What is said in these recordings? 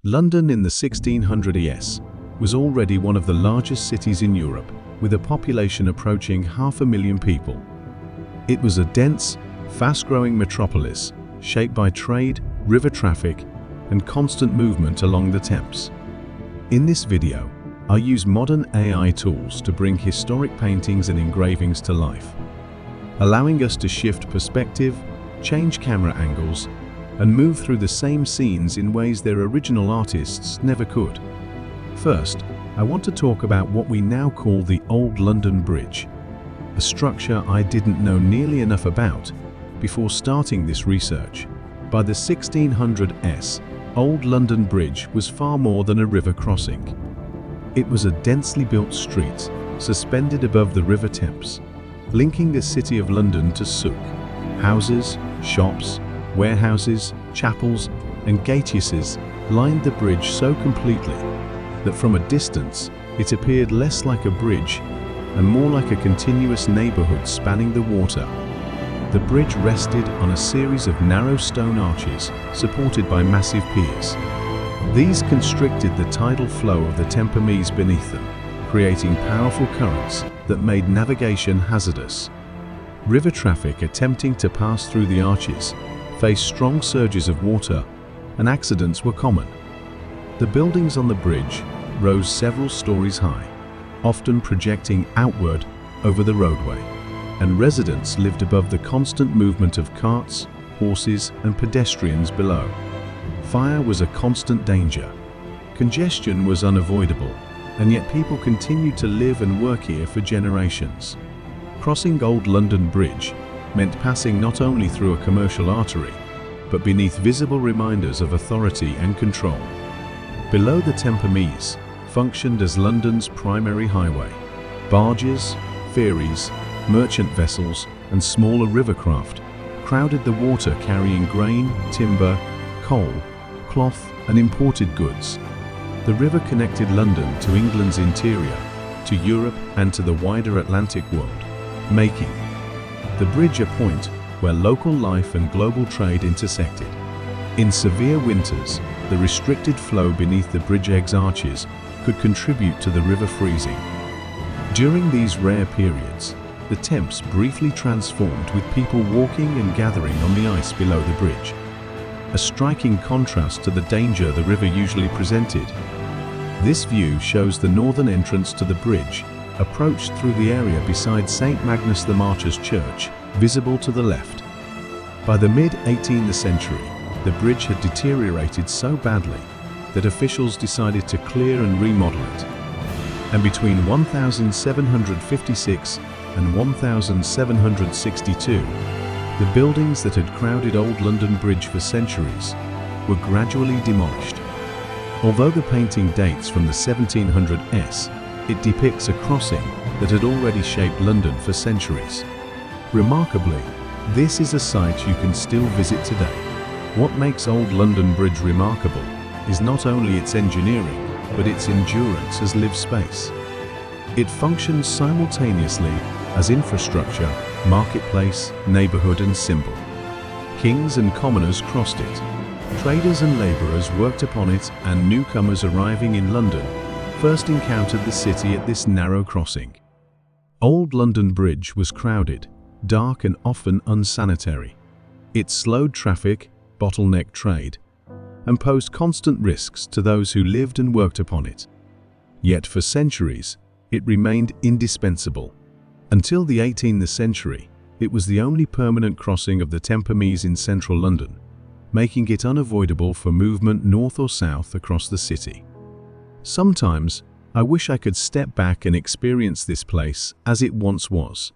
London in the 1600s was already one of the largest cities in Europe, with a population approaching 500,000 people. It was a dense, fast-growing metropolis, shaped by trade, river traffic, and constant movement along the Thames. In this video, I use modern AI tools to bring historic paintings and engravings to life, allowing us to shift perspective, change camera angles, and move through the same scenes in ways their original artists never could. First, I want to talk about what we now call the Old London Bridge, a structure I didn't know nearly enough about before starting this research. By the 1600s, Old London Bridge was far more than a river crossing. It was a densely built street, suspended above the River Thames, linking the City of London to souk. Houses, shops, warehouses, chapels, and gatehuses lined the bridge so completely that from a distance it appeared less like a bridge and more like a continuous neighborhood spanning the water. The bridge rested on a series of narrow stone arches supported by massive piers. These constricted the tidal flow of the Thames beneath them, creating powerful currents that made navigation hazardous. River traffic attempting to pass through the arches faced strong surges of water, and accidents were common. The buildings on the bridge rose several stories high, often projecting outward over the roadway, and residents lived above the constant movement of carts, horses, and pedestrians below. Fire was a constant danger. Congestion was unavoidable, and yet people continued to live and work here for generations. Crossing Old London Bridge meant passing not only through a commercial artery, but beneath visible reminders of authority and control. Below the Thames functioned as London's primary highway. Barges, ferries, merchant vessels, and smaller rivercraft crowded the water carrying grain, timber, coal, cloth, and imported goods. The river connected London to England's interior, to Europe, and to the wider Atlantic world, making the bridge a point where local life and global trade intersected. In severe winters, the restricted flow beneath the bridge's arches could contribute to the river freezing. During these rare periods, the Thames briefly transformed with people walking and gathering on the ice below the bridge, a striking contrast to the danger the river usually presented. This view shows the northern entrance to the bridge, approached through the area beside St. Magnus the Martyr's Church, visible to the left. By the mid-18th century, the bridge had deteriorated so badly that officials decided to clear and remodel it. And between 1756 and 1762, the buildings that had crowded Old London Bridge for centuries were gradually demolished. Although the painting dates from the 1700s, it depicts a crossing that had already shaped London for centuries. Remarkably, this is a site you can still visit today. What makes Old London Bridge remarkable is not only its engineering, but its endurance as lived space. It functions simultaneously as infrastructure, marketplace, neighborhood, and symbol. Kings and commoners crossed it. Traders and laborers worked upon it, and newcomers arriving in London first encountered the city at this narrow crossing. Old London Bridge was crowded, dark, and often unsanitary. It slowed traffic, bottlenecked trade, and posed constant risks to those who lived and worked upon it. Yet for centuries, it remained indispensable. Until the 18th century, it was the only permanent crossing of the Thames in central London, making it unavoidable for movement north or south across the city. Sometimes, I wish I could step back and experience this place as it once was,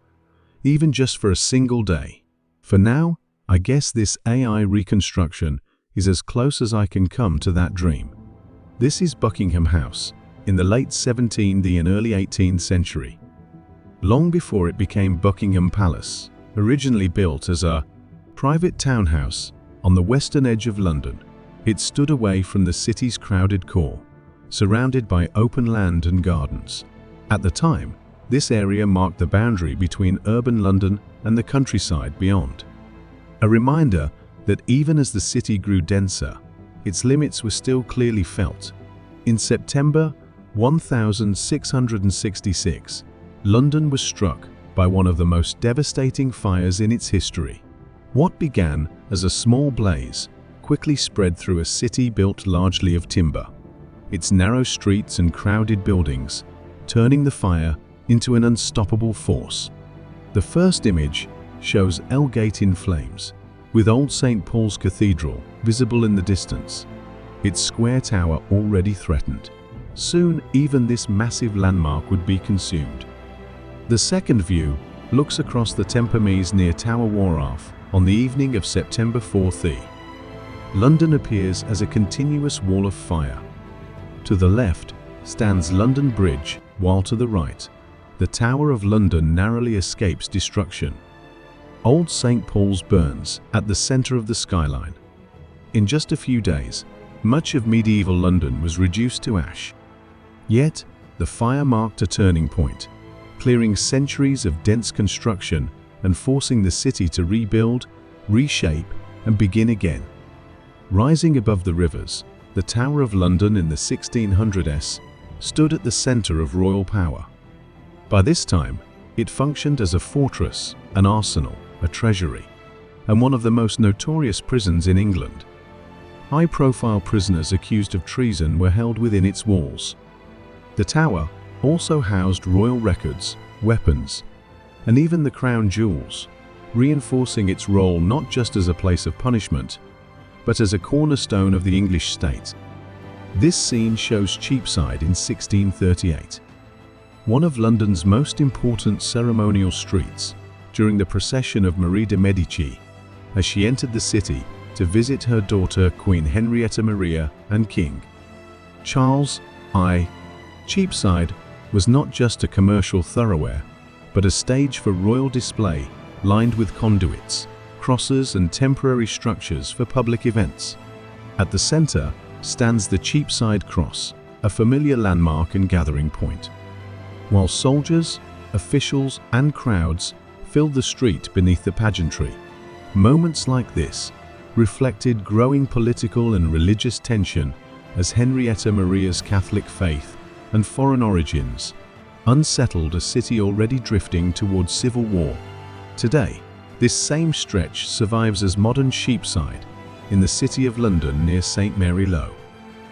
even just for a single day. For now, I guess this AI reconstruction is as close as I can come to that dream. This is Buckingham House, in the late 17th and early 18th century. Long before it became Buckingham Palace, originally built as a private townhouse on the western edge of London, it stood away from the city's crowded core, surrounded by open land and gardens. At the time, this area marked the boundary between urban London and the countryside beyond. A reminder that even as the city grew denser, its limits were still clearly felt. In September 1666, London was struck by one of the most devastating fires in its history. What began as a small blaze quickly spread through a city built largely of timber, its narrow streets and crowded buildings, turning the fire into an unstoppable force. The first image shows Aldgate in flames, with Old St. Paul's Cathedral visible in the distance, its square tower already threatened. Soon, even this massive landmark would be consumed. The second view looks across the Thames near Tower Wharf on the evening of September 4th. London appears as a continuous wall of fire. To the left stands London Bridge, while to the right, the Tower of London narrowly escapes destruction. Old St. Paul's burns at the center of the skyline. In just a few days, much of medieval London was reduced to ash. Yet, the fire marked a turning point, clearing centuries of dense construction and forcing the city to rebuild, reshape, and begin again. Rising above the rivers, the Tower of London in the 1600s stood at the center of royal power. By this time, it functioned as a fortress, an arsenal, a treasury, and one of the most notorious prisons in England. High-profile prisoners accused of treason were held within its walls. The tower also housed royal records, weapons, and even the crown jewels, reinforcing its role not just as a place of punishment, but as a cornerstone of the English state. This scene shows Cheapside in 1638, one of London's most important ceremonial streets, during the procession of Marie de Medici, as she entered the city to visit her daughter Queen Henrietta Maria and King Charles I. Cheapside was not just a commercial thoroughfare, but a stage for royal display lined with conduits, crosses and temporary structures for public events. At the center stands the Cheapside Cross, a familiar landmark and gathering point. While soldiers, officials and crowds filled the street beneath the pageantry, moments like this reflected growing political and religious tension as Henrietta Maria's Catholic faith and foreign origins unsettled a city already drifting towards civil war. Today, this same stretch survives as modern Cheapside in the City of London near St. Mary Low,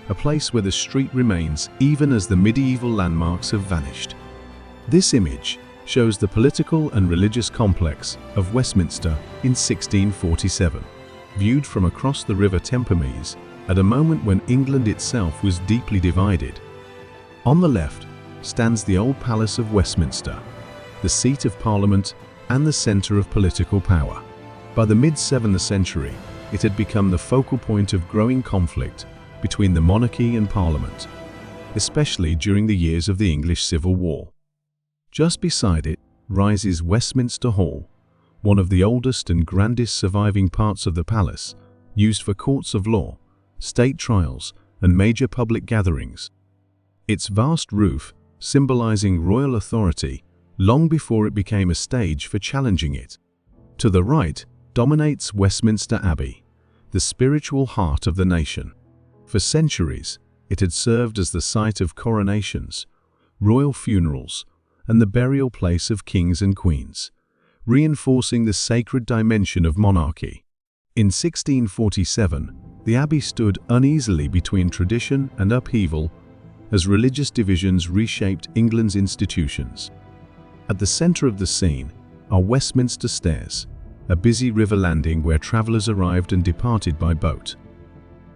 a place where the street remains even as the medieval landmarks have vanished. This image shows the political and religious complex of Westminster in 1647, viewed from across the River Thames at a moment when England itself was deeply divided. On the left stands the old Palace of Westminster, the seat of Parliament and the centre of political power. By the mid-7th century, it had become the focal point of growing conflict between the monarchy and Parliament, especially during the years of the English Civil War. Just beside it rises Westminster Hall, one of the oldest and grandest surviving parts of the palace, used for courts of law, state trials, and major public gatherings. Its vast roof, symbolizing royal authority, long before it became a stage for challenging it. To the right dominates Westminster Abbey, the spiritual heart of the nation. For centuries, it had served as the site of coronations, royal funerals, and the burial place of kings and queens, reinforcing the sacred dimension of monarchy. In 1647, the abbey stood uneasily between tradition and upheaval as religious divisions reshaped England's institutions. At the center of the scene are Westminster Stairs, a busy river landing where travelers arrived and departed by boat.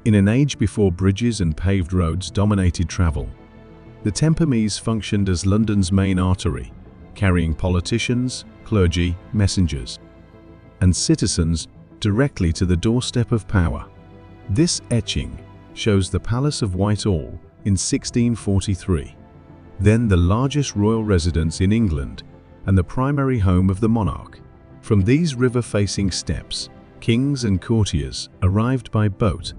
In an age before bridges and paved roads dominated travel, the Thames functioned as London's main artery, carrying politicians, clergy, messengers, and citizens directly to the doorstep of power. This etching shows the Palace of Whitehall in 1643, then the largest royal residence in England and the primary home of the monarch. From these river-facing steps, kings and courtiers arrived by boat,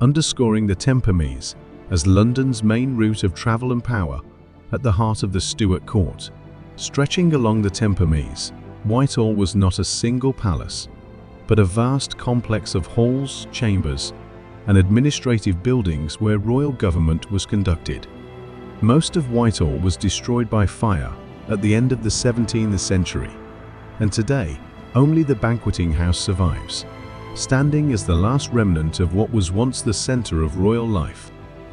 underscoring the Thames as London's main route of travel and power at the heart of the Stuart court. Stretching along the Thames, Whitehall was not a single palace, but a vast complex of halls, chambers, and administrative buildings where royal government was conducted. Most of Whitehall was destroyed by fire at the end of the 17th century, and today only the banqueting house survives, standing as the last remnant of what was once the center of royal life.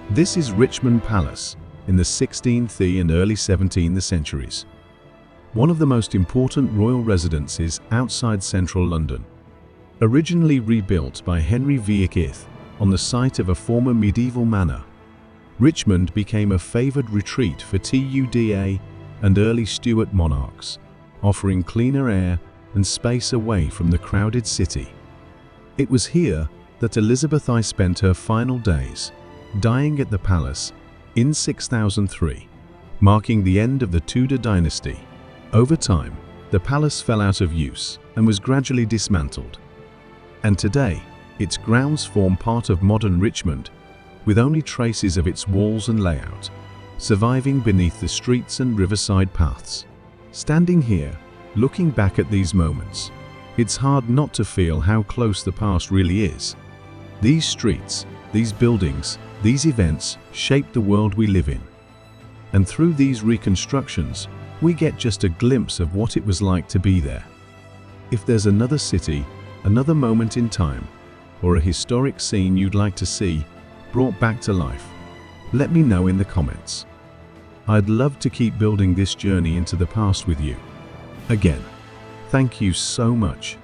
This is Richmond Palace in the 16th and early 17th centuries, one of the most important royal residences outside central London. Originally rebuilt by Henry VIII on the site of a former medieval manor, Richmond became a favored retreat for TUDA and early Stuart monarchs, offering cleaner air and space away from the crowded city. It was here that Elizabeth I spent her final days, dying at the palace in 6003, marking the end of the Tudor dynasty. Over time, the palace fell out of use and was gradually dismantled. And today, its grounds form part of modern Richmond, with only traces of its walls and layout surviving beneath the streets and riverside paths. Standing here, looking back at these moments, it's hard not to feel how close the past really is. These streets, these buildings, these events shape the world we live in. And through these reconstructions, we get just a glimpse of what it was like to be there. If there's another city, another moment in time, or a historic scene you'd like to see brought back to life, let me know in the comments. I'd love to keep building this journey into the past with you. Again, thank you so much